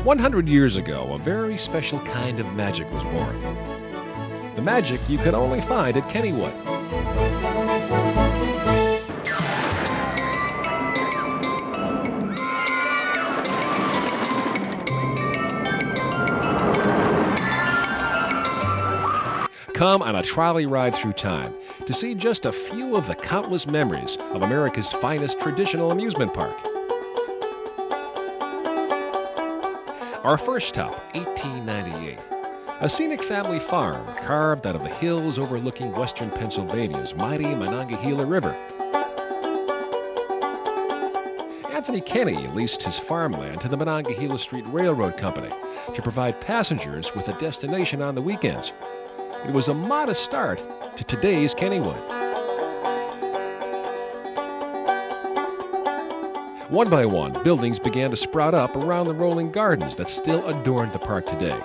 100 years ago, a very special kind of magic was born. The magic you could only find at Kennywood. Come on a trolley ride through time to see just a few of the countless memories of America's finest traditional amusement park. Our first stop, 1898. A scenic family farm carved out of the hills overlooking western Pennsylvania's mighty Monongahela River. Anthony Kenny leased his farmland to the Monongahela Street Railroad Company to provide passengers with a destination on the weekends. It was a modest start to today's Kennywood. One by one, buildings began to sprout up around the rolling gardens that still adorned the park today.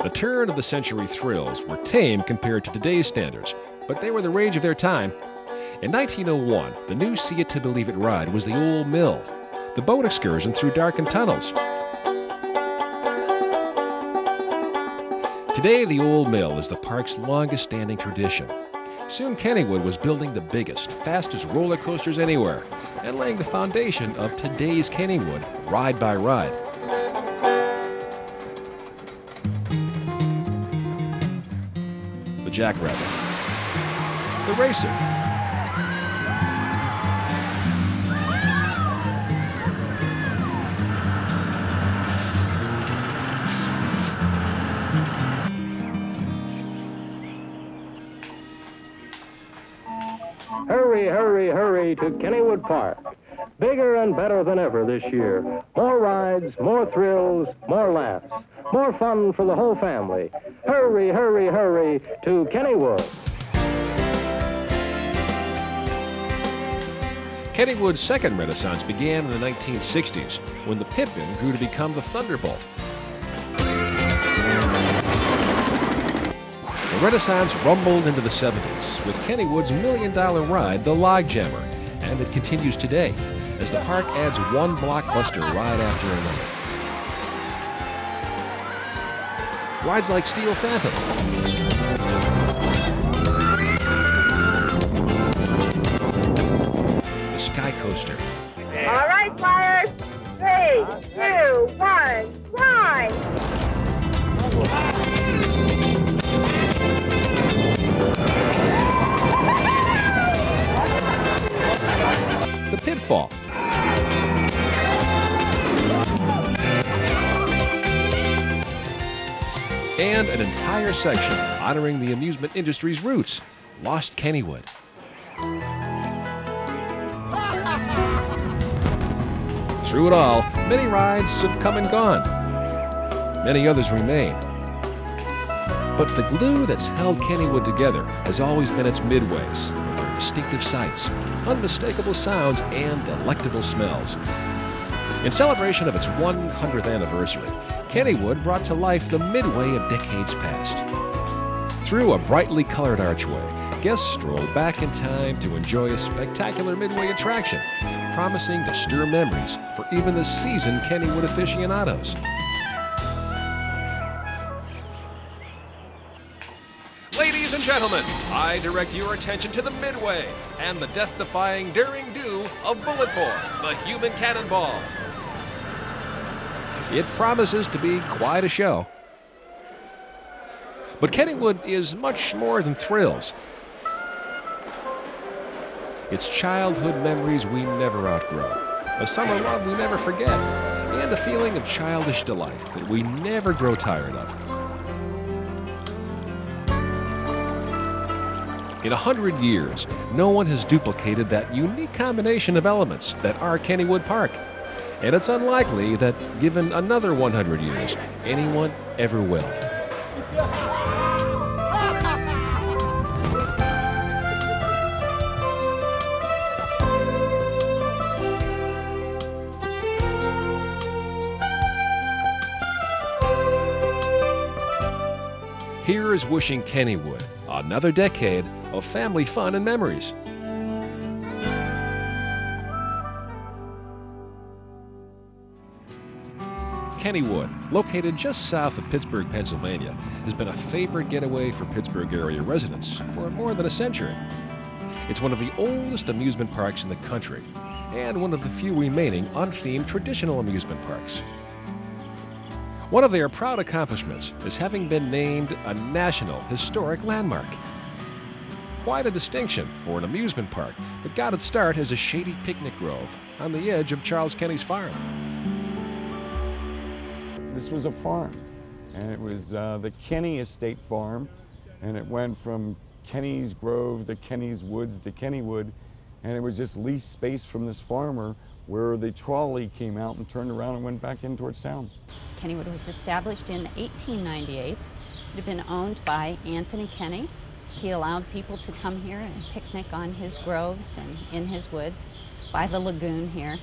The turn-of-the-century thrills were tame compared to today's standards, but they were the rage of their time. In 1901, the new See It to Believe It ride was the Old Mill, the boat excursion through darkened tunnels. Today, the Old Mill is the park's longest-standing tradition. Soon Kennywood was building the biggest, fastest roller coasters anywhere and laying the foundation of today's Kennywood, ride by ride. The Jackrabbit, the Racer, Hurry, hurry, hurry to Kennywood Park. Bigger and better than ever this year. More rides, more thrills, more laughs. More fun for the whole family. Hurry, hurry, hurry to Kennywood. Kennywood's second renaissance began in the 1960s when the Pippin grew to become the Thunderbolt. The Renaissance rumbled into the 70s with Kennywood's million-dollar ride, the Log Jammer, and it continues today as the park adds one blockbuster ride after another. Rides like Steel Phantom, the Sky Coaster. All right, flyers. 3, 2, 1, fly! The Pitfall. And an entire section honoring the amusement industry's roots, Lost Kennywood. Through it all, many rides have come and gone. Many others remain. But the glue that's held Kennywood together has always been its midways, with their distinctive sights, unmistakable sounds, and delectable smells. In celebration of its 100th anniversary, Kennywood brought to life the midway of decades past. Through a brightly colored archway, guests strolled back in time to enjoy a spectacular midway attraction, promising to stir memories for even the seasoned Kennywood aficionados. Ladies and gentlemen, I direct your attention to the midway and the death-defying daring-do of Bulletborn, the human cannonball. It promises to be quite a show. But Kennywood is much more than thrills. It's childhood memories we never outgrow, a summer love we never forget, and a feeling of childish delight that we never grow tired of. In 100 years, no one has duplicated that unique combination of elements that are Kennywood Park. And it's unlikely that, given another 100 years, anyone ever will. Here is wishing Kennywood another decade of family fun and memories. Kennywood, located just south of Pittsburgh, Pennsylvania, has been a favorite getaway for Pittsburgh area residents for more than a century. It's one of the oldest amusement parks in the country and one of the few remaining unthemed traditional amusement parks. One of their proud accomplishments is having been named a National Historic Landmark. Quite a distinction for an amusement park that got its start as a shady picnic grove on the edge of Charles Kenny's farm. This was a farm, and it was the Kenny Estate Farm, and it went from Kenny's Grove to Kenny's Woods to Kennywood, and it was just leased space from this farmer where the trolley came out and turned around and went back in towards town. Kennywood was established in 1898. It had been owned by Anthony Kenny. He allowed people to come here and picnic on his groves and in his woods by the lagoon here.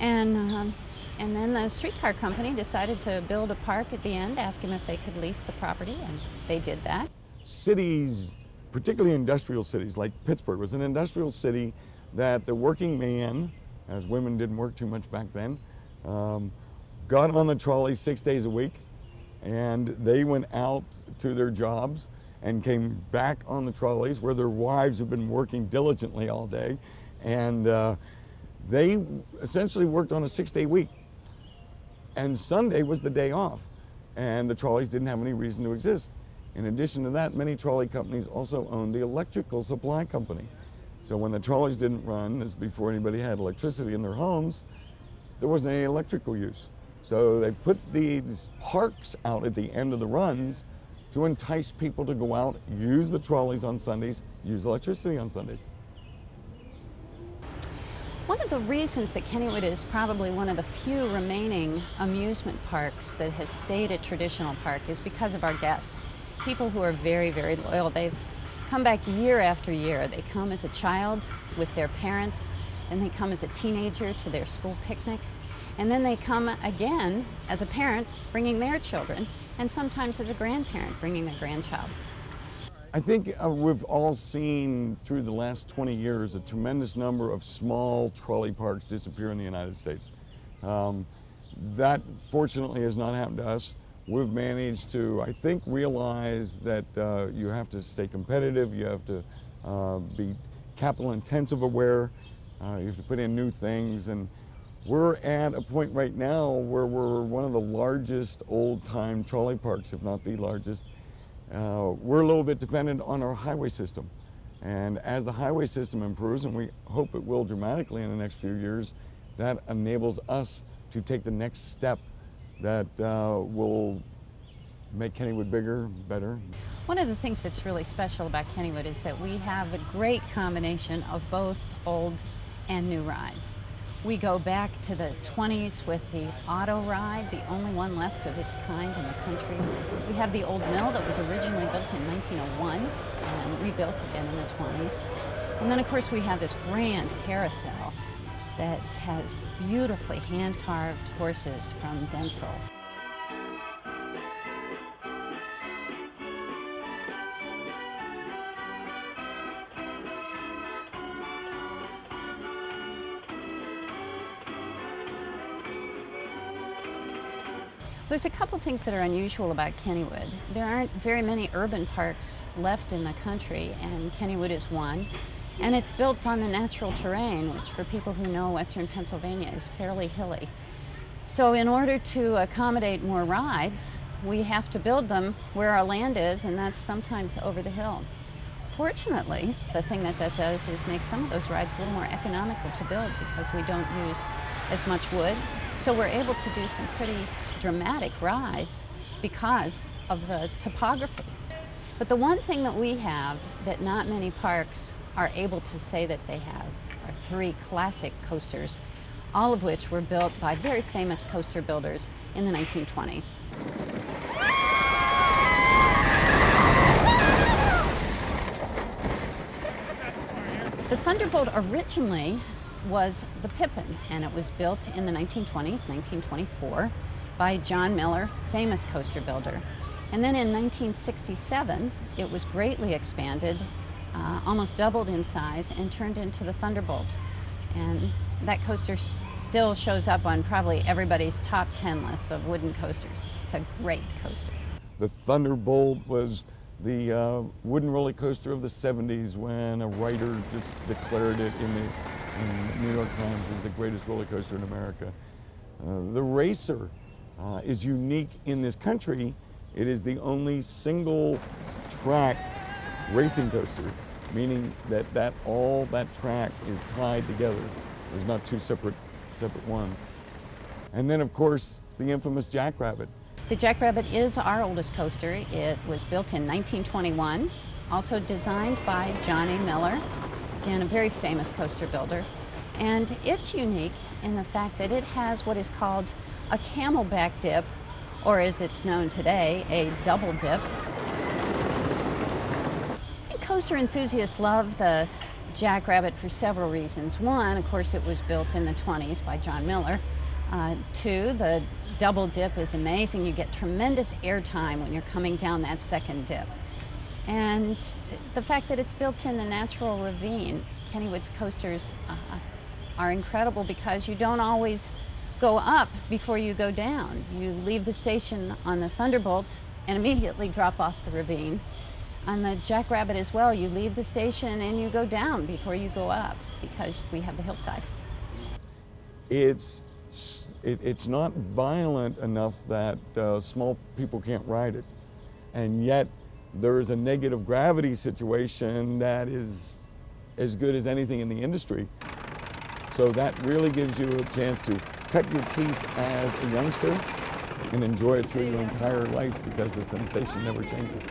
And then the streetcar company decided to build a park at the end, ask him if they could lease the property, and they did that. Cities, particularly industrial cities like Pittsburgh, was an industrial city that the working man, as women didn't work too much back then, got on the trolley 6 days a week, and they went out to their jobs and came back on the trolleys where their wives had been working diligently all day, and they essentially worked on a 6-day week. And Sunday was the day off, and the trolleys didn't have any reason to exist. In addition to that, many trolley companies also owned the electrical supply company. So when the trolleys didn't run, as before anybody had electricity in their homes, there wasn't any electrical use. So they put these parks out at the end of the runs to entice people to go out, use the trolleys on Sundays, use electricity on Sundays. One of the reasons that Kennywood is probably one of the few remaining amusement parks that has stayed a traditional park is because of our guests. People who are very, very loyal. They've come back year after year. They come as a child with their parents, and they come as a teenager to their school picnic, and then they come again as a parent bringing their children, and sometimes as a grandparent bringing their grandchild. I think we've all seen through the last 20 years a tremendous number of small trolley parks disappear in the United States. That fortunately has not happened to us. We've managed to, I think, realize that you have to stay competitive, you have to be capital intensive aware, you have to put in new things, and we're at a point right now where we're one of the largest old-time trolley parks, if not the largest. We're a little bit dependent on our highway system. And as the highway system improves, and we hope it will dramatically in the next few years, that enables us to take the next step that will make Kennywood bigger, better. One of the things that's really special about Kennywood is that we have a great combination of both old and new rides. We go back to the 20s with the auto ride, the only one left of its kind in the country. We have the old mill that was originally built in 1901 and rebuilt again in the 20s. And then of course we have this grand carousel that has beautifully hand-carved horses from Denzel. There's a couple things that are unusual about Kennywood. There aren't very many urban parks left in the country, and Kennywood is one. And it's built on the natural terrain, which for people who know Western Pennsylvania is fairly hilly. So in order to accommodate more rides, we have to build them where our land is, and that's sometimes over the hill. Fortunately, the thing that does is make some of those rides a little more economical to build because we don't use as much wood. So we're able to do some pretty dramatic rides because of the topography. But the one thing that we have that not many parks are able to say that they have are 3 classic coasters, all of which were built by very famous coaster builders in the 1920s. The Thunderbolt originally was the Pippin, and it was built in the 1920s, 1924, by John Miller, famous coaster builder. And then in 1967, it was greatly expanded, almost doubled in size, and turned into the Thunderbolt. And that coaster still shows up on probably everybody's top 10 lists of wooden coasters. It's a great coaster. The Thunderbolt was the wooden roller coaster of the 70s when a writer just declared it in the New York Times as the greatest roller coaster in America. The Racer is unique in this country. It is the only single track racing coaster, meaning that all that track is tied together. There's not two separate ones. And then, of course, the infamous Jackrabbit. The Jackrabbit is our oldest coaster. It was built in 1921, also designed by Johnny Miller, again, a very famous coaster builder. And it's unique in the fact that it has what is called a camelback dip, or as it's known today, a double dip. I think coaster enthusiasts love the Jackrabbit for several reasons. One, of course, it was built in the 20s by John Miller. Two, the double dip is amazing. You get tremendous airtime when you're coming down that second dip. And the fact that it's built in the natural ravine. Kennywood's coasters are incredible because you don't always go up before you go down. You leave the station on the Thunderbolt and immediately drop off the ravine. On the Jackrabbit as well, you leave the station and you go down before you go up because we have the hillside. It's not violent enough that small people can't ride it, and yet there is a negative gravity situation that is as good as anything in the industry. So that really gives you a chance to cut your teeth as a youngster and enjoy it through your entire life because the sensation never changes.